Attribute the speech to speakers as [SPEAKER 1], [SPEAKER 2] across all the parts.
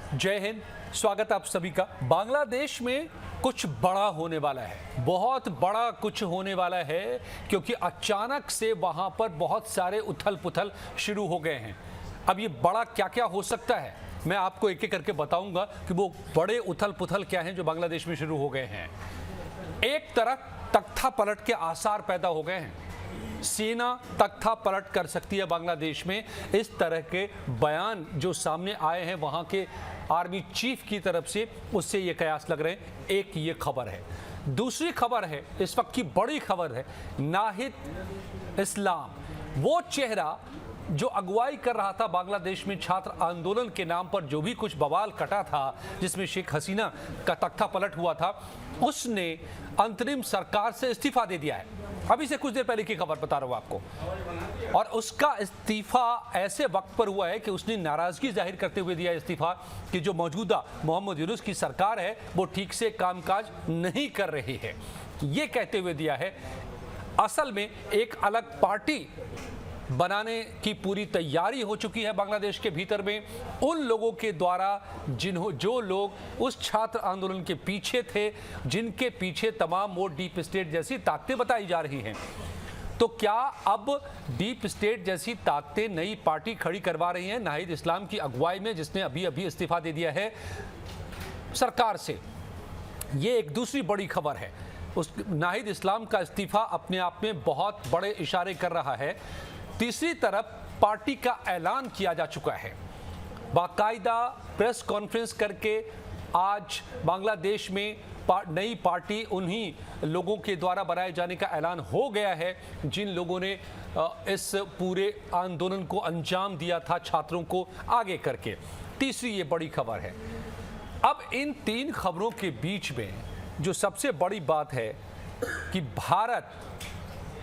[SPEAKER 1] जय हिंद। स्वागत आप सभी का। बांग्लादेश में कुछ बड़ा होने वाला है, बहुत बड़ा कुछ होने वाला है, क्योंकि अचानक से वहां पर बहुत सारे उथल पुथल शुरू हो गए हैं। अब ये बड़ा क्या क्या हो सकता है मैं आपको एक एक करके बताऊंगा कि वो बड़े उथल पुथल क्या हैं जो बांग्लादेश में शुरू हो गए हैं। एक तरफ तख्ता पलट के आसार पैदा हो गए हैं, सेना तख्ता पलट कर सकती है बांग्लादेश में। इस तरह के बयान जो सामने आए हैं वहां के आर्मी चीफ की तरफ से, उससे ये कयास लग रहे हैं। एक ये खबर है। दूसरी खबर है, इस वक्त की बड़ी खबर है, नाहिद इस्लाम, वो चेहरा जो अगुवाई कर रहा था बांग्लादेश में छात्र आंदोलन के नाम पर, जो भी कुछ बवाल कटा था जिसमें शेख हसीना का तख्ता पलट हुआ था, उसने अंतरिम सरकार से इस्तीफा दे दिया है। अभी से कुछ देर पहले की खबर बता रहा हूं आपको। और उसका इस्तीफा ऐसे वक्त पर हुआ है कि उसने नाराजगी जाहिर करते हुए दिया इस्तीफा कि जो मौजूदा मोहम्मद यूनुस की सरकार है वो ठीक से कामकाज नहीं कर रही है। ये कहते हुए दिया है। असल में एक अलग पार्टी बनाने की पूरी तैयारी हो चुकी है बांग्लादेश के भीतर में, उन लोगों के द्वारा जो लोग उस छात्र आंदोलन के पीछे थे, जिनके पीछे तमाम वो डीप स्टेट जैसी ताकतें बताई जा रही हैं। तो क्या अब डीप स्टेट जैसी ताकतें नई पार्टी खड़ी करवा रही हैं नाहिद इस्लाम की अगुवाई में, जिसने अभी अभी इस्तीफा दे दिया है सरकार से। ये एक दूसरी बड़ी खबर है। उस नाहिद इस्लाम का इस्तीफा अपने आप में बहुत बड़े इशारे कर रहा है। तीसरी तरफ पार्टी का ऐलान किया जा चुका है, बाकायदा प्रेस कॉन्फ्रेंस करके आज बांग्लादेश में नई पार्टी उन्हीं लोगों के द्वारा बनाए जाने का ऐलान हो गया है जिन लोगों ने इस पूरे आंदोलन को अंजाम दिया था छात्रों को आगे करके। तीसरी ये बड़ी खबर है। अब इन तीन खबरों के बीच में जो सबसे बड़ी बात है कि भारत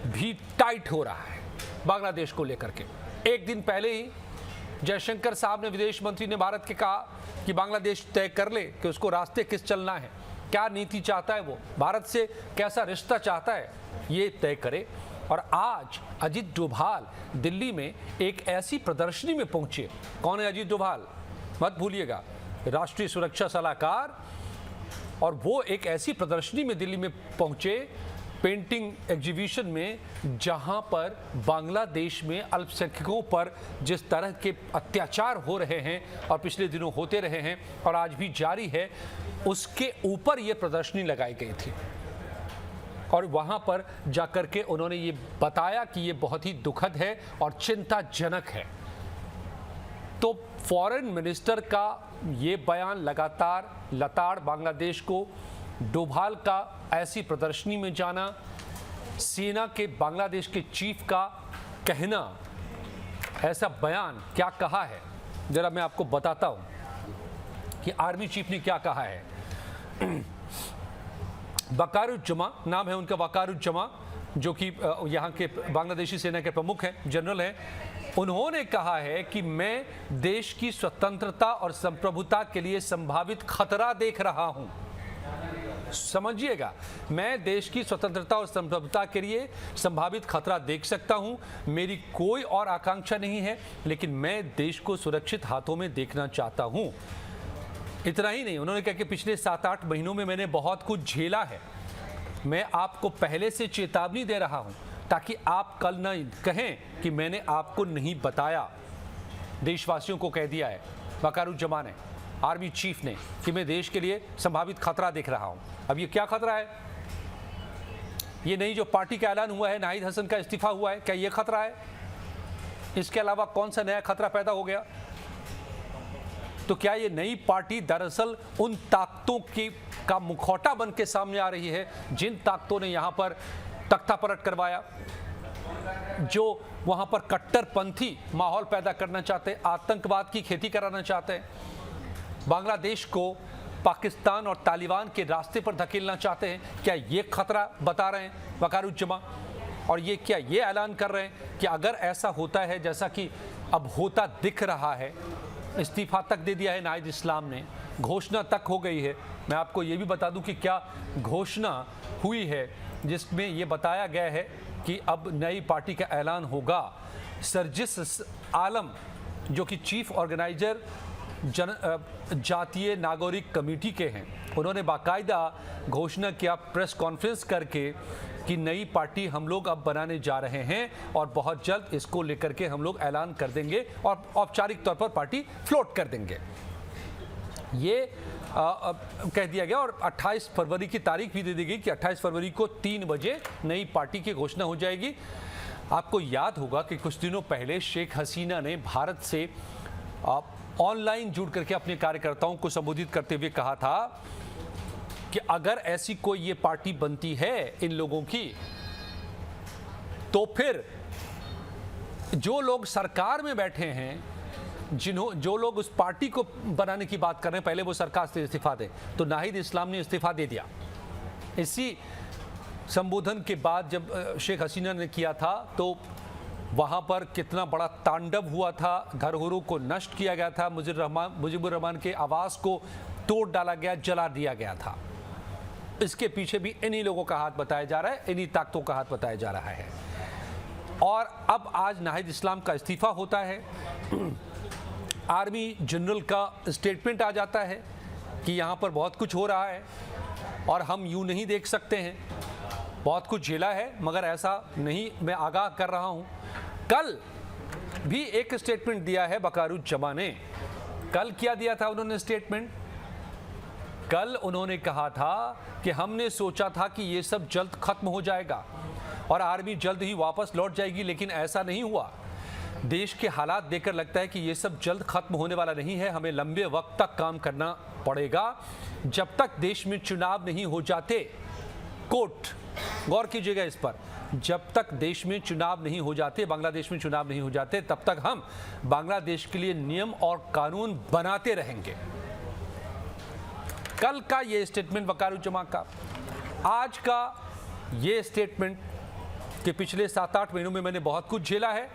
[SPEAKER 1] भी टाइट हो रहा है बांग्लादेश को लेकर के। एक दिन पहले ही जयशंकर साहब ने, विदेश मंत्री ने भारत के कहा कि बांग्लादेश तय कर ले कि उसको रास्ते किस चलना है, क्या नीति चाहता है, वो भारत से कैसा रिश्ता चाहता है, ये तय करे। और आज अजीत डोभाल दिल्ली में एक ऐसी प्रदर्शनी में पहुंचे। कौन है अजीत डोभाल? मत भूलिएगा, राष्ट्रीय सुरक्षा सलाहकार। और वो एक ऐसी प्रदर्शनी में दिल्ली में पहुंचे, पेंटिंग एग्जीबिशन में, जहां पर बांग्लादेश में अल्पसंख्यकों पर जिस तरह के अत्याचार हो रहे हैं और पिछले दिनों होते रहे हैं और आज भी जारी है, उसके ऊपर ये प्रदर्शनी लगाई गई थी। और वहां पर जाकर के उन्होंने ये बताया कि ये बहुत ही दुखद है और चिंताजनक है। तो फॉरेन मिनिस्टर का ये बयान लगातार लताड़ बांग्लादेश को, डोभाल का ऐसी प्रदर्शनी में जाना, सेना के बांग्लादेश के चीफ का कहना, ऐसा बयान क्या कहा है जरा मैं आपको बताता हूं कि आर्मी चीफ ने क्या कहा है। वकारुज्जमा नाम है उनका, वकारुज्जमा, जो कि यहाँ के बांग्लादेशी सेना के प्रमुख हैं, जनरल हैं। उन्होंने कहा है कि मैं देश की स्वतंत्रता और संप्रभुता के लिए संभावित खतरा देख रहा हूं। समझिएगा, मैं देश की स्वतंत्रता और संप्रभुता के लिए संभावित खतरा देख सकता हूं। मेरी कोई और आकांक्षा नहीं है, लेकिन मैं देश को सुरक्षित हाथों में देखना चाहता हूं। इतना ही नहीं, उन्होंने कहा कि पिछले 7-8 महीनों में मैंने बहुत कुछ झेला है। मैं आपको पहले से चेतावनी दे रहा हूं ताकि आप कल न कहें कि मैंने आपको नहीं बताया। देशवासियों को कह दिया है वकारुज्जमा ने, आर्मी चीफ ने, कि मैं देश के लिए संभावित खतरा देख रहा हूं। अब ये क्या खतरा है? ये नहीं जो पार्टी का ऐलान हुआ है, नाहिद हसन का इस्तीफा हुआ है, क्या ये खतरा है? इसके अलावा कौन सा नया खतरा पैदा हो गया? तो क्या ये नई पार्टी दरअसल उन ताकतों का मुखौटा बन के सामने आ रही है जिन ताकतों ने यहां पर तख्ता पलट करवाया, जो वहां पर कट्टरपंथी माहौल पैदा करना चाहते हैं, आतंकवाद की खेती कराना चाहते हैं, बांग्लादेश को पाकिस्तान और तालिबान के रास्ते पर धकेलना चाहते हैं? क्या ये खतरा बता रहे हैं वकारुज्जमा? और ये क्या ये ऐलान कर रहे हैं कि अगर ऐसा होता है जैसा कि अब होता दिख रहा है, इस्तीफा तक दे दिया है नाहिद इस्लाम ने, घोषणा तक हो गई है। मैं आपको ये भी बता दूं कि क्या घोषणा हुई है, जिसमें ये बताया गया है कि अब नई पार्टी का ऐलान होगा। सर्जिस आलम, जो कि चीफ ऑर्गेनाइजर जातीय नागरिक कमेटी के हैं। उन्होंने बाकायदा घोषणा किया प्रेस कॉन्फ्रेंस करके कि नई पार्टी हम लोग अब बनाने जा रहे हैं और बहुत जल्द इसको लेकर के हम लोग ऐलान कर देंगे और औपचारिक तौर पर पार्टी फ्लोट कर देंगे, ये कह दिया गया। और 28 फरवरी की तारीख भी दे दी गई कि 28 फरवरी को 3 बजे नई पार्टी की घोषणा हो जाएगी। आपको याद होगा कि कुछ दिनों पहले शेख हसीना ने भारत से ऑनलाइन जुड़ करके अपने कार्यकर्ताओं को संबोधित करते हुए कहा था कि अगर ऐसी कोई ये पार्टी बनती है इन लोगों की, तो फिर जो लोग सरकार में बैठे हैं, जो लोग उस पार्टी को बनाने की बात कर रहे हैं, पहले वो सरकार से इस्तीफा दें। तो नाहिद इस्लाम ने इस्तीफा दे दिया। इसी संबोधन के बाद जब शेख हसीना ने किया था तो वहाँ पर कितना बड़ा तांडव हुआ था, धरोहरों को नष्ट किया गया था, मुजीबुर रहमान के आवास को तोड़ डाला गया, जला दिया गया था। इसके पीछे भी इन्हीं लोगों का हाथ बताया जा रहा है, इन्हीं ताकतों का हाथ बताया जा रहा है। और अब आज नाहिद इस्लाम का इस्तीफा होता है, आर्मी जनरल का स्टेटमेंट आ जाता है कि यहाँ पर बहुत कुछ हो रहा है और हम यूँ नहीं देख सकते हैं, बहुत कुछ झेला है मगर ऐसा नहीं, मैं आगाह कर रहा हूँ। कल भी एक स्टेटमेंट दिया है बकारुज्जमा ने। कल क्या दिया था उन्होंने स्टेटमेंट? कल उन्होंने कहा था कि हमने सोचा था कि ये सब जल्द खत्म हो जाएगा और आर्मी जल्द ही वापस लौट जाएगी, लेकिन ऐसा नहीं हुआ। देश के हालात देखकर लगता है कि ये सब जल्द खत्म होने वाला नहीं है। हमें लंबे वक्त तक काम करना पड़ेगा जब तक देश में चुनाव नहीं हो जाते। कोट, गौर कीजिएगा इस पर, जब तक देश में चुनाव नहीं हो जाते, बांग्लादेश में चुनाव नहीं हो जाते, तब तक हम बांग्लादेश के लिए नियम और कानून बनाते रहेंगे। कल का ये स्टेटमेंट बकारुज्जमा का, आज का ये स्टेटमेंट कि पिछले 7-8 महीनों में मैंने बहुत कुछ झेला है,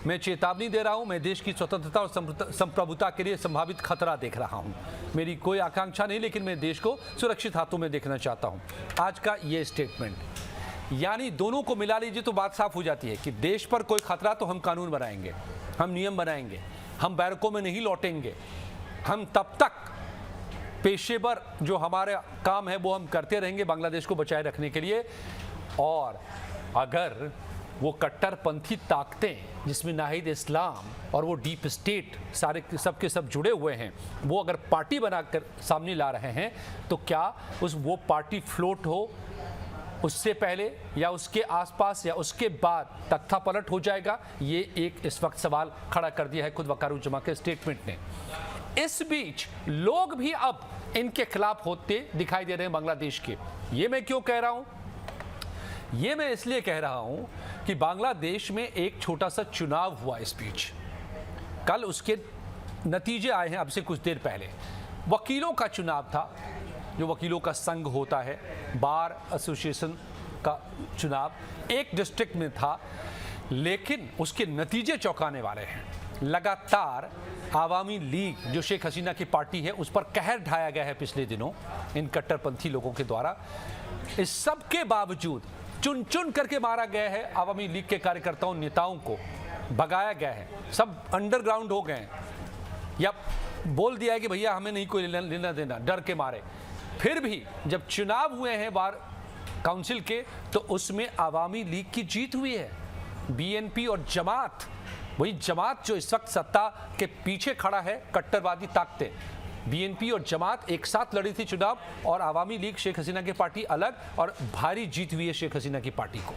[SPEAKER 1] मैं चेतावनी दे रहा हूं, मैं देश की स्वतंत्रता और संप्रभुता के लिए संभावित खतरा देख रहा हूं। मेरी कोई आकांक्षा नहीं, लेकिन मैं देश को सुरक्षित हाथों में देखना चाहता हूं। आज का ये स्टेटमेंट, यानी दोनों को मिला लीजिए तो बात साफ हो जाती है कि देश पर कोई खतरा तो हम कानून बनाएंगे, हम नियम बनाएंगे, हम बैरकों में नहीं लौटेंगे, हम तब तक पेशेवर जो हमारा काम है वो हम करते रहेंगे बांग्लादेश को बचाए रखने के लिए। और अगर वो कट्टरपंथी ताकतें जिसमें नाहिद इस्लाम और वो डीप स्टेट सारे सब के सब जुड़े हुए हैं, वो अगर पार्टी बनाकर सामने ला रहे हैं, तो क्या वो पार्टी फ्लोट हो उससे पहले या उसके आसपास या उसके बाद तख्ता पलट हो जाएगा? ये एक इस वक्त सवाल खड़ा कर दिया है खुद बकारुज्जमा के स्टेटमेंट ने। इस बीच लोग भी अब इनके खिलाफ होते दिखाई दे रहे हैं बांग्लादेश के। ये मैं क्यों कह रहा हूं? ये मैं इसलिए कह रहा हूं कि बांग्लादेश में एक छोटा सा चुनाव हुआ इस बीच, कल उसके नतीजे आए हैं। अब से कुछ देर पहले वकीलों का चुनाव था, जो वकीलों का संघ होता है, बार एसोसिएशन का चुनाव एक डिस्ट्रिक्ट में था, लेकिन उसके नतीजे चौंकाने वाले हैं। लगातार आवामी लीग जो शेख हसीना की पार्टी है उस पर कहर ढाया गया है पिछले दिनों इन कट्टरपंथी लोगों के द्वारा। इस सब के बावजूद चुन चुन करके मारा गया है आवामी लीग के कार्यकर्ताओं, नेताओं को भगाया गया है, सब अंडरग्राउंड हो गए या बोल दिया है कि भैया हमें नहीं कोई लेना देना, डर के मारे। फिर भी जब चुनाव हुए हैं बार काउंसिल के, तो उसमें आवामी लीग की जीत हुई है। बीएनपी और जमात, वही जमात जो इस वक्त सत्ता के पीछे खड़ा है, कट्टरवादी ताकतें, बीएनपी और जमात एक साथ लड़ी थी चुनाव, और आवामी लीग शेख हसीना की पार्टी अलग, और भारी जीत हुई है शेख हसीना की पार्टी को।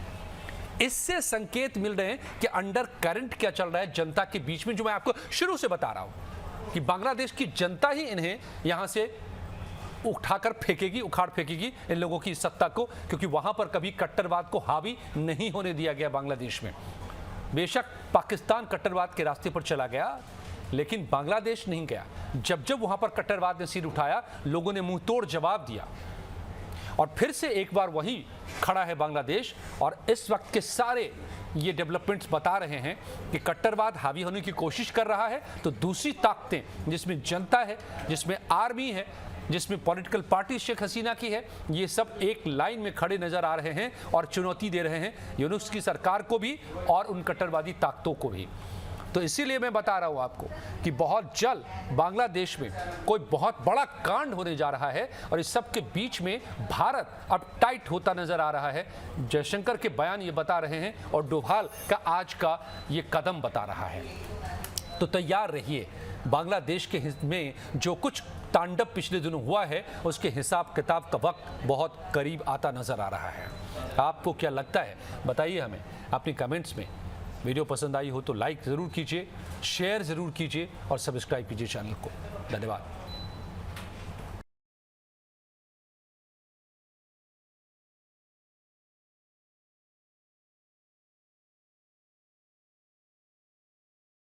[SPEAKER 1] इससे संकेत मिल रहे हैं कि अंडर करंट क्या चल रहा है जनता के बीच में, जो मैं आपको शुरू से बता रहा हूं कि बांग्लादेश की जनता ही इन्हें यहां से उठाकर फेंकेगी, उखाड़ फेंकेगी इन लोगों की सत्ता को, क्योंकि वहां पर कभी कट्टरवाद को हावी नहीं होने दिया गया बांग्लादेश में। बेशक पाकिस्तान कट्टरवाद के रास्ते पर चला गया, लेकिन बांग्लादेश नहीं गया। जब जब वहां पर कट्टरवाद ने सिर उठाया, लोगों ने मुंह तोड़ जवाब दिया, और फिर से एक बार वही खड़ा है बांग्लादेश। और इस वक्त के सारे ये डेवलपमेंट्स बता रहे हैं कि कट्टरवाद हावी होने की कोशिश कर रहा है, तो दूसरी ताकतें जिसमें जनता है, जिसमें आर्मी है, जिसमें पॉलिटिकल पार्टी शेख हसीना की है, ये सब एक लाइन में खड़े नजर आ रहे हैं और चुनौती दे रहे हैं यूनुस की सरकार को भी और उन कट्टरवादी ताकतों को भी। तो इसीलिए मैं बता रहा हूं आपको कि बहुत जल्द बांग्लादेश में कोई बहुत बड़ा कांड होने जा रहा है और इस सब के बीच में भारत अब टाइट होता नजर आ रहा है। जयशंकर के बयान ये बता रहे हैं और डोभाल का आज का ये कदम बता रहा है। तो तैयार रहिए, बांग्लादेश के में जो कुछ तांडव पिछले दिनों हुआ है उसके हिसाब किताब का वक्त बहुत करीब आता नजर आ रहा है। आपको क्या लगता है बताइए हमें अपनी कमेंट्स में। वीडियो पसंद आई हो तो लाइक ज़रूर कीजिए, शेयर ज़रूर कीजिए और सब्सक्राइब कीजिए चैनल को। धन्यवाद।